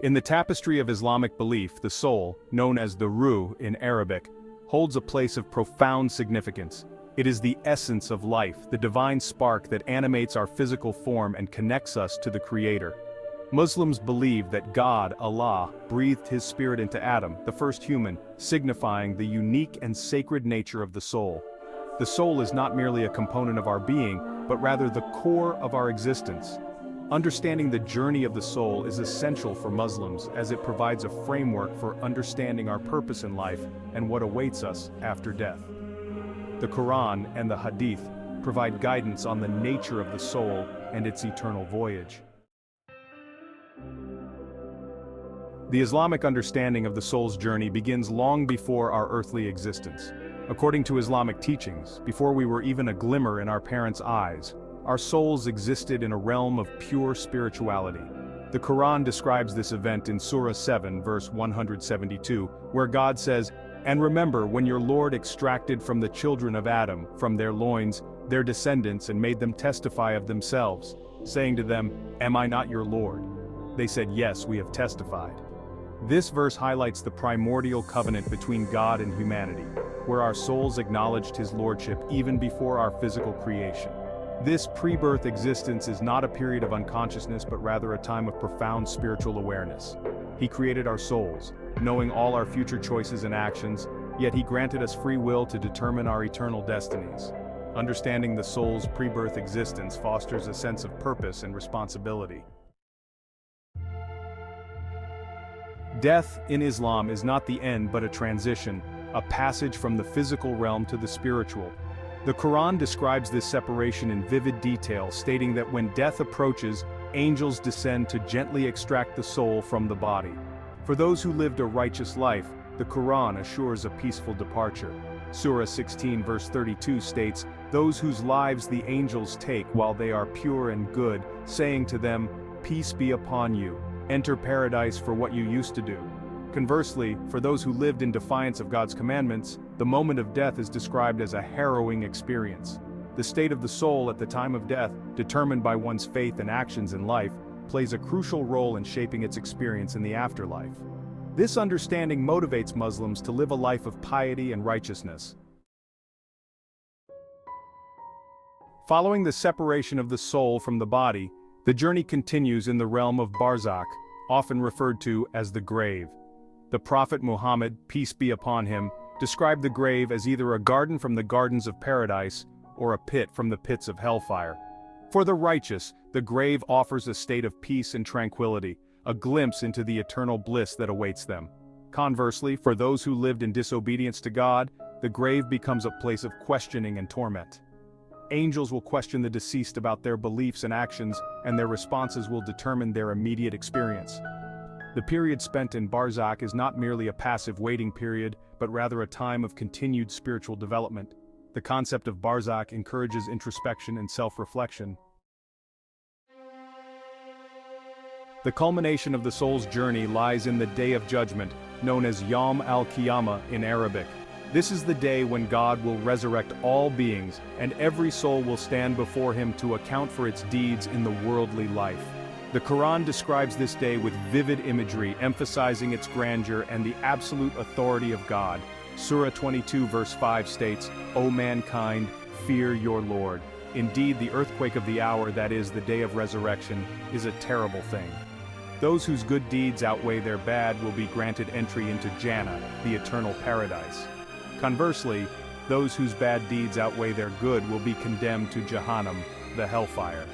In the tapestry of Islamic belief, the soul, known as the ruh in Arabic, holds a place of profound significance. It is the essence of life, the divine spark that animates our physical form and connects us to the Creator. Muslims believe that God, Allah, breathed His spirit into Adam, the first human, signifying the unique and sacred nature of the soul. The soul is not merely a component of our being, but rather the core of our existence. Understanding the journey of the soul is essential for Muslims as it provides a framework for understanding our purpose in life and what awaits us after death. The Quran and the Hadith provide guidance on the nature of the soul and its eternal voyage. The Islamic understanding of the soul's journey begins long before our earthly existence. According to Islamic teachings, before we were even a glimmer in our parents' eyes, our souls existed in a realm of pure spirituality. The Quran describes this event in Surah 7, verse 172, where God says, "And remember when your Lord extracted from the children of Adam, from their loins, their descendants and made them testify of themselves, saying to them, 'Am I not your Lord?' They said, 'Yes, we have testified.'" This verse highlights the primordial covenant between God and humanity, where our souls acknowledged His lordship even before our physical creation. This pre-birth existence is not a period of unconsciousness but rather a time of profound spiritual awareness. He created our souls, knowing all our future choices and actions, yet He granted us free will to determine our eternal destinies. Understanding the soul's pre-birth existence fosters a sense of purpose and responsibility. Death in Islam is not the end but a transition, a passage from the physical realm to the spiritual. The Quran describes this separation in vivid detail, stating that when death approaches, angels descend to gently extract the soul from the body. For those who lived a righteous life, the Quran assures a peaceful departure. Surah 16 verse 32 states, "Those whose lives the angels take while they are pure and good, saying to them, 'Peace be upon you, enter paradise for what you used to do.'" Conversely, for those who lived in defiance of God's commandments, the moment of death is described as a harrowing experience. The state of the soul at the time of death, determined by one's faith and actions in life, plays a crucial role in shaping its experience in the afterlife. This understanding motivates Muslims to live a life of piety and righteousness. Following the separation of the soul from the body, the journey continues in the realm of Barzakh, often referred to as the grave. The Prophet Muhammad, peace be upon him, described the grave as either a garden from the gardens of paradise or a pit from the pits of hellfire. For the righteous, the grave offers a state of peace and tranquility, a glimpse into the eternal bliss that awaits them. Conversely, for those who lived in disobedience to God, the grave becomes a place of questioning and torment. Angels will question the deceased about their beliefs and actions, and their responses will determine their immediate experience. The period spent in Barzakh is not merely a passive waiting period, but rather a time of continued spiritual development. The concept of Barzakh encourages introspection and self-reflection. The culmination of the soul's journey lies in the Day of Judgment, known as Yawm al-Qiyamah in Arabic. This is the day when God will resurrect all beings, and every soul will stand before Him to account for its deeds in the worldly life. The Quran describes this day with vivid imagery, emphasizing its grandeur and the absolute authority of God. Surah 22 verse 5 states, "O mankind, fear your Lord. Indeed, the earthquake of the hour, that is, the day of resurrection, is a terrible thing. Those whose good deeds outweigh their bad will be granted entry into Jannah, the eternal paradise. Conversely, those whose bad deeds outweigh their good will be condemned to Jahannam, the Hellfire."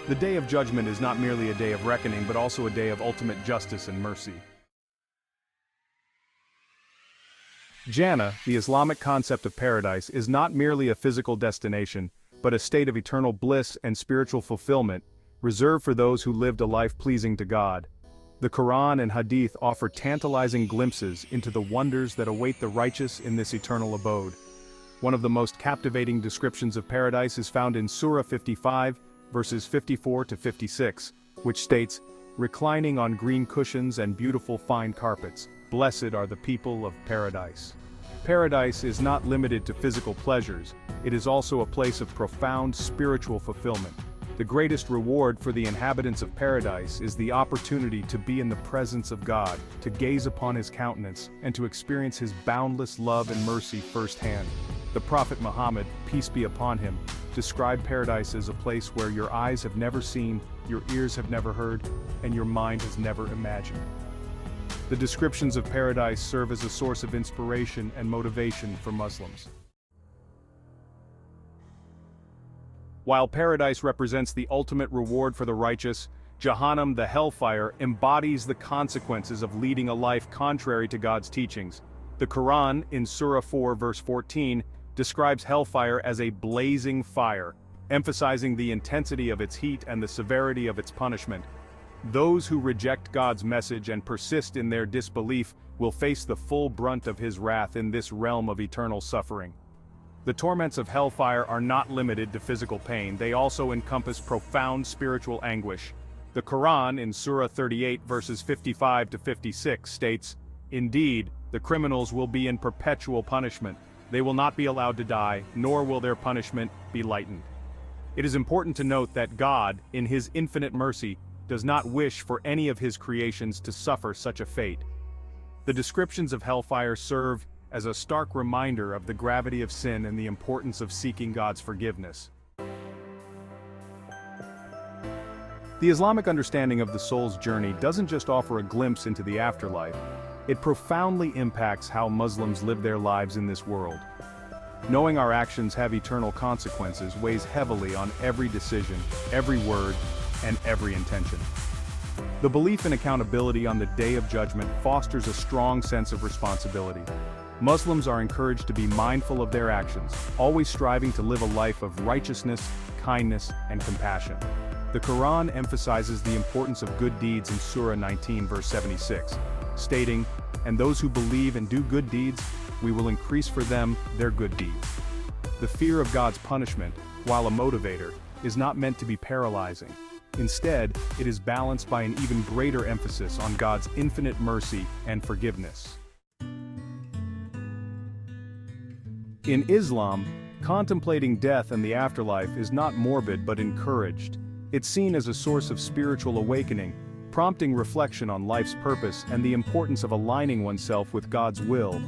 The Day of Judgment is not merely a day of reckoning but also a day of ultimate justice and mercy. Jannah, the Islamic concept of paradise, is not merely a physical destination, but a state of eternal bliss and spiritual fulfillment, reserved for those who lived a life pleasing to God. The Quran and Hadith offer tantalizing glimpses into the wonders that await the righteous in this eternal abode. One of the most captivating descriptions of paradise is found in Surah 55, verses 54 to 56, which states, "Reclining on green cushions and beautiful fine carpets, blessed are the people of paradise." Paradise is not limited to physical pleasures, it is also a place of profound spiritual fulfillment. The greatest reward for the inhabitants of paradise is the opportunity to be in the presence of God, to gaze upon his countenance, and to experience his boundless love and mercy firsthand. The Prophet Muhammad, peace be upon him, described paradise as a place where your eyes have never seen, your ears have never heard, and your mind has never imagined. The descriptions of paradise serve as a source of inspiration and motivation for Muslims. While paradise represents the ultimate reward for the righteous, Jahannam, the Hellfire, embodies the consequences of leading a life contrary to God's teachings. The Quran, in Surah 4 verse 14, describes Hellfire as a blazing fire, emphasizing the intensity of its heat and the severity of its punishment. Those who reject God's message and persist in their disbelief will face the full brunt of his wrath in this realm of eternal suffering. The torments of hellfire are not limited to physical pain, they also encompass profound spiritual anguish. The Quran, in Surah 38 verses 55 to 56, states, "Indeed, the criminals will be in perpetual punishment. They will not be allowed to die, nor will their punishment be lightened." It is important to note that God, in his infinite mercy, does not wish for any of his creations to suffer such a fate. The descriptions of hellfire serve as a stark reminder of the gravity of sin and the importance of seeking God's forgiveness. The Islamic understanding of the soul's journey doesn't just offer a glimpse into the afterlife, it profoundly impacts how Muslims live their lives in this world. Knowing our actions have eternal consequences weighs heavily on every decision, every word, and every intention. The belief in accountability on the Day of Judgment fosters a strong sense of responsibility. Muslims are encouraged to be mindful of their actions, always striving to live a life of righteousness, kindness, and compassion. The Quran emphasizes the importance of good deeds in Surah 19 verse 76, stating, "And those who believe and do good deeds, we will increase for them their good deeds." The fear of God's punishment, while a motivator, is not meant to be paralyzing. Instead, it is balanced by an even greater emphasis on God's infinite mercy and forgiveness. In Islam, contemplating death and the afterlife is not morbid but encouraged. It's seen as a source of spiritual awakening, prompting reflection on life's purpose and the importance of aligning oneself with God's will.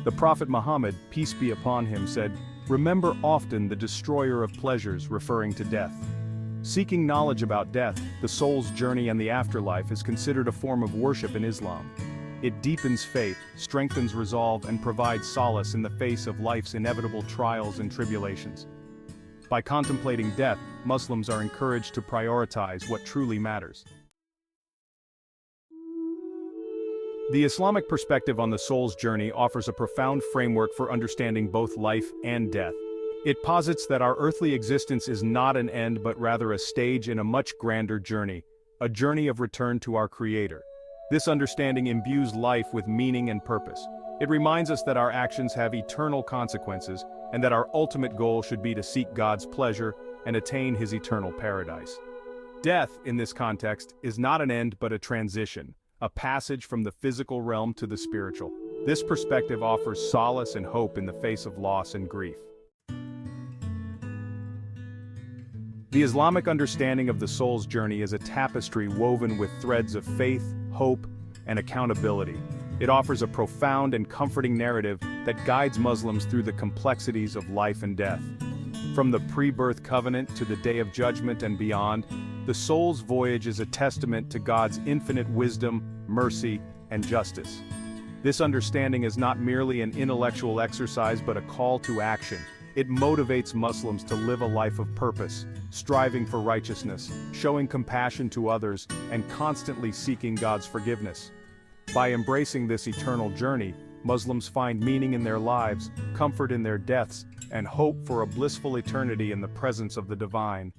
The Prophet Muhammad, peace be upon him, said, "Remember often the destroyer of pleasures," referring to death. Seeking knowledge about death, the soul's journey and the afterlife is considered a form of worship in Islam. It deepens faith, strengthens resolve, and provides solace in the face of life's inevitable trials and tribulations. By contemplating death, Muslims are encouraged to prioritize what truly matters. The Islamic perspective on the soul's journey offers a profound framework for understanding both life and death. It posits that our earthly existence is not an end but rather a stage in a much grander journey, a journey of return to our Creator. This understanding imbues life with meaning and purpose. It reminds us that our actions have eternal consequences, and that our ultimate goal should be to seek God's pleasure and attain His eternal paradise. Death, in this context, is not an end but a transition, a passage from the physical realm to the spiritual. This perspective offers solace and hope in the face of loss and grief. The Islamic understanding of the soul's journey is a tapestry woven with threads of faith, hope, and accountability. It offers a profound and comforting narrative that guides Muslims through the complexities of life and death. From the pre-birth covenant to the Day of Judgment and beyond, the soul's voyage is a testament to God's infinite wisdom, mercy, and justice. This understanding is not merely an intellectual exercise but a call to action. It motivates Muslims to live a life of purpose, striving for righteousness, showing compassion to others, and constantly seeking God's forgiveness. By embracing this eternal journey, Muslims find meaning in their lives, comfort in their deaths, and hope for a blissful eternity in the presence of the divine.